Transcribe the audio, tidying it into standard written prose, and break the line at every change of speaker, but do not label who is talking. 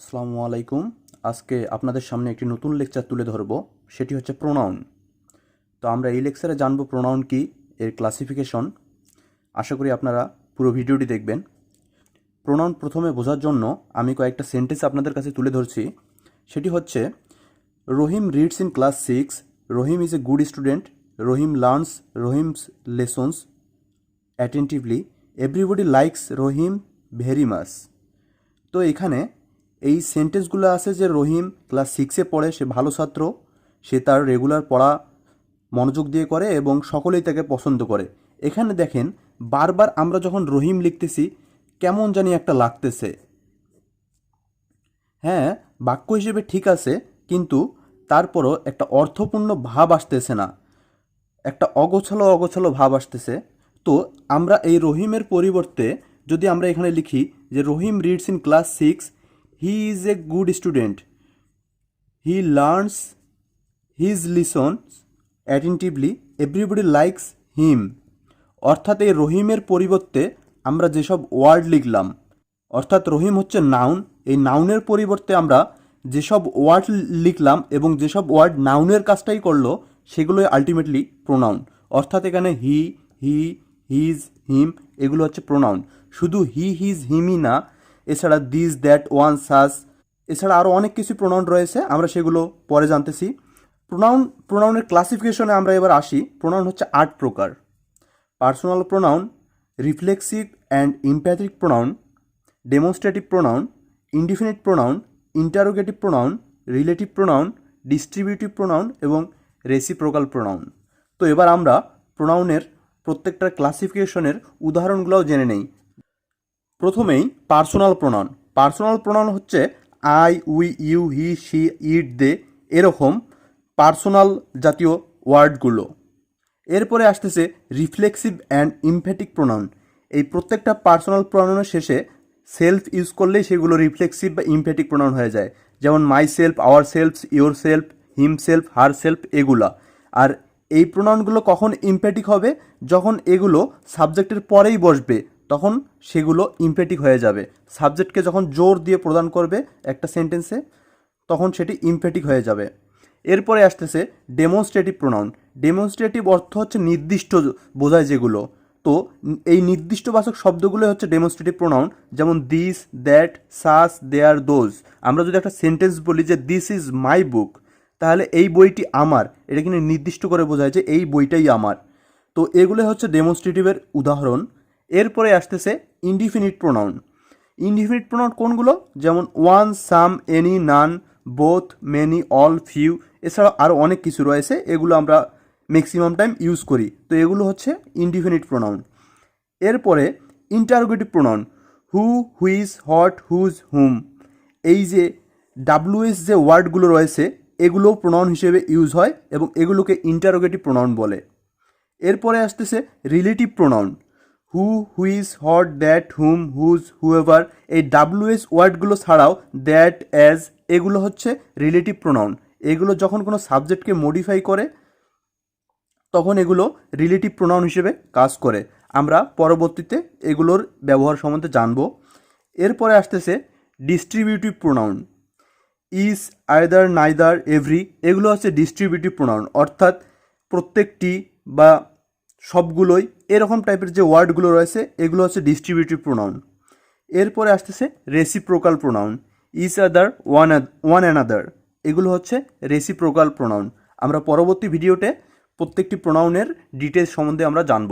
আসসালামু আলাইকুম। আজকে আপনাদের সামনে একটি নতুন লেকচার তুলে ধরব, সেটি হচ্ছে প্রোনাউন। তো আমরা এই লেকচারে জানব প্রোনাউন কি, এর ক্লাসিফিকেশন। আশা করি আপনারা পুরো ভিডিওটি দেখবেন। প্রোনাউন প্রথমে বোঝার জন্য আমি কয়েকটা সেন্টেন্স আপনাদের কাছে তুলে ধরছি। সেটি হচ্ছে, Rahim reads in class 6, Rahim is a good student, Rahim learns Rahim's lessons attentively, everybody likes Rahim very much. তো এখানে এই সেন্টেন্সগুলো আছে যে রহিম ক্লাস 6-এ পড়ে, সে ভালো ছাত্র, সে তার রেগুলার পড়া মনোযোগ দিয়ে করে এবং সকলেই তাকে পছন্দ করে। এখানে দেখেন বারবার আমরা যখন রহিম লিখতেছি কেমন জানি একটা লাগতেছে। হ্যাঁ, বাক্য হিসেবে ঠিক আছে, কিন্তু তারপরও একটা অর্থপূর্ণ ভাব আসতেছে না, একটা অগোছালো অগোছালো ভাব আসতেছে। তো আমরা এই রহিমের পরিবর্তে যদি আমরা এখানে লিখি যে Rahim reads in class 6, he is a good student, he learns his lessons attentively, everybody likes him. অর্থাৎ এই রহিমের পরিবর্তে আমরা যেসব ওয়ার্ড লিখলাম, অর্থাৎ রহিম হচ্ছে নাউন, এই নাউনের পরিবর্তে আমরা যেসব ওয়ার্ড লিখলাম এবং যেসব ওয়ার্ড নাউনের কাজটাই করলো, সেগুলোই আলটিমেটলি প্রোনাউন। অর্থাৎ এখানে হি, হিজ, হিম এগুলো হচ্ছে প্রোনাউন। শুধু হি, হিজ, হিমই না, এছাড়া দিস, দ্যাট, ওয়ান, সাস, এছাড়া আরও অনেক কিছু প্রোনাউন রয়েছে, আমরা সেগুলো পরে জানতেছি। প্রোনাউনের ক্লাসিফিকেশনে আমরা এবার আসি। প্রোনাউন হচ্ছে 8 প্রকার: personal pronoun, reflexive and emphatic pronoun, demonstrative pronoun, indefinite pronoun, interrogative pronoun, relative pronoun, distributive pronoun এবং রেসিপ্রোকাল প্রোনাউন। তো এবার আমরা প্রোনাউনের প্রত্যেকটার ক্লাসিফিকেশনের উদাহরণগুলোও জেনে নেই। প্রথমেই পার্সোনাল প্রোনাউন। পার্সোনাল প্রোনাউন হচ্ছে I, we, you, he, she, it, they, এরকম পার্সোনাল জাতীয় ওয়ার্ডগুলো। এরপরে আসতেছে রিফ্লেক্সিভ অ্যান্ড ইমফ্যাটিক প্রোনাউন। এই প্রত্যেকটা পার্সোনাল প্রোনাউনের শেষে সেলফ ইউজ করলেই সেগুলো রিফ্লেক্সিভ বা ইমফ্যাটিক প্রোনাউন হয়ে যায়, যেমন myself, ourselves, yourself, himself, herself এগুলা। আর এই প্রোনাউনগুলো কখন ইমফ্যাটিক হবে? যখন এগুলো সাবজেক্টের পরেই বসবে, তখন সেগুলো ইমফ্যাটিক হয়ে যাবে। সাবজেক্টকে যখন জোর দিয়ে প্রদান করবে একটা সেন্টেন্সে, তখন সেটি ইমফ্যাটিক হয়ে যাবে। এরপরে আসতেছে ডেমনস্ট্রেটিভ প্রোনাউন। ডেমনস্ট্রেটিভ অর্থ হচ্ছে নির্দিষ্ট বোঝায় যেগুলো। তো এই নির্দিষ্টবাচক শব্দগুলো হচ্ছে ডেমনস্ট্রেটিভ প্রোনাউন, যেমন দিস, দ্যাট, সাস, দেয়ার, দোজ। আমরা যদি একটা সেন্টেন্স বলি যে দিস ইজ মাই বুক, তাহলে এই বইটি আমার, এটা কিন্তু নির্দিষ্ট করে বোঝায় যে এই বইটাই আমার। তো এগুলো হচ্ছে ডেমনস্ট্রেটিভের উদাহরণ। এরপরে আসতেছে ইনডিফিনিট প্রোনাউন। ইনডিফিনিট প্রোনাউন কোনগুলো? যেমন ওয়ান, সাম, এনি, নান, বোথ, মেনি, অল, ফিউ, এছাড়াও আরও অনেক কিছু রয়েছে, এগুলো আমরা ম্যাক্সিমাম টাইম ইউজ করি। তো এগুলো হচ্ছে ইনডিফিনিট প্রোনাউন। এরপরে interrogative pronoun, who, which, what, whose, whom. এই যে ডাব্লিউএস যে ওয়ার্ডগুলো রয়েছে, এগুলো প্রোনাউন হিসেবে ইউজ হয় এবং এগুলোকে ইন্টারোগেটিভ প্রোনাউন বলে। এরপরে আসতেছে relative pronoun, who, which, what, that, whom, whose, whoever. এই ডাব্লিউএস ওয়ার্ডগুলো ছাড়াও দ্যাট, অ্যাজ এগুলো হচ্ছে রিলেটিভ প্রোনাউন। এগুলো যখন কোনো সাবজেক্টকে মডিফাই করে, তখন এগুলো রিলেটিভ প্রোনাউন হিসেবে কাজ করে। আমরা পরবর্তীতে এগুলোর ব্যবহার সম্বন্ধে জানব। এরপরে আসতেছে distributive pronoun, is, either, neither, every এগুলো হচ্ছে ডিস্ট্রিবিউটিভ প্রোনাউন, অর্থাৎ প্রত্যেকটি বা সবগুলোই, এরকম টাইপের যে ওয়ার্ডগুলো রয়েছে এগুলো হচ্ছে ডিস্ট্রিবিউটিভ প্রোনাউন। এরপরে আসতেছে reciprocal pronoun, each other, one another এগুলো হচ্ছে রেসিপ্রোকাল প্রোনাউন। আমরা পরবর্তী ভিডিওতে প্রত্যেকটি প্রোনাউনের ডিটেলস সম্বন্ধে আমরা জানব।